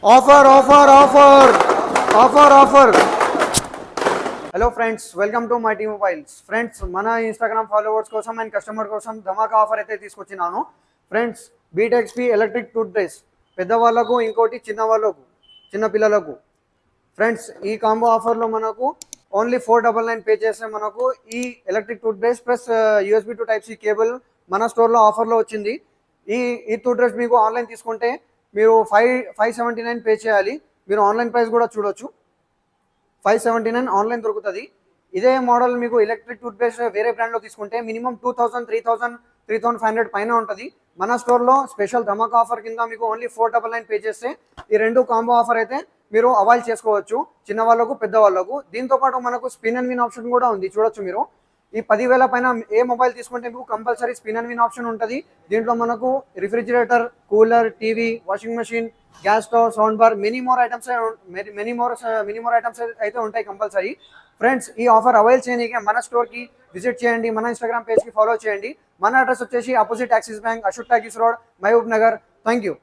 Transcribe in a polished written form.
Offer, offer, offer, offer, offer. Hello friends, welcome to my T mobiles. Friends, మన Instagram followers కోసం and customer కోసం ధమాకా offer అయితే తీసుకొచ్చినాను. ఫ్రెండ్స్, బీటెక్స్పీ ఎలక్ట్రిక్ టూత్ బ్రష్ పెద్దవాళ్ళకు, ఇంకోటి చిన్న పిల్లలకు. ఫ్రెండ్స్, ఈ కాంబో ఆఫర్లో మనకు ఓన్లీ 499 పే చేస్తే మనకు ఈ electric tooth brush plus USB to type C cable మన స్టోర్లో ఆఫర్లో వచ్చింది. ఈ టూత్ బ్రష్ మీకు ఆన్లైన్ తీసుకుంటే మీరు 579 పే చేయాలి. మీరు ఆన్లైన్ ప్రైస్ కూడా చూడొచ్చు. 579 ఆన్లైన్ దొరుకుతుంది. ఇదే మోడల్ మీకు ఎలక్ట్రిక్ టూత్ బ్రష్ వేరే బ్రాండ్లో తీసుకుంటే మినిమం 2000, 3000, 3500 పైన ఉంటుంది. మన స్టోర్లో స్పెషల్ ధమాకా ఆఫర్ కింద మీకు ఓన్లీ 499 పే చేస్తే ఈ రెండు కాంబో ఆఫర్ అయితే మీరు అవైల్ చేసుకోవచ్చు, చిన్నవాళ్ళకు పెద్దవాళ్ళకు. దీంతోపాటు మనకు స్పిన్ అండ్ విన్ ఆప్షన్ కూడా ఉంది, చూడొచ్చు మీరు. ఈ 10,000 పైన ఏ మొబైల్ తీసుకుంటే మీకు compulsory spin and win option ఉంటుంది. దీంట్లో మనకు refrigerator, cooler, TV, washing machine, gas stove, sound bar, many more items అయితే ఉంటాయి కంపల్సరీ. ఫ్రెండ్స్, ఈ ఆఫర్ అవైల్ చేయడానికి మన స్టోర్కి విజిట్ చేయండి, మన ఇన్స్టాగ్రామ్ పేజ్కి ఫాలో చేయండి. మన అడ్రస్ వచ్చేసి opposite Axis bank, Ashok talkies road, Mahbubnagar. Thank you.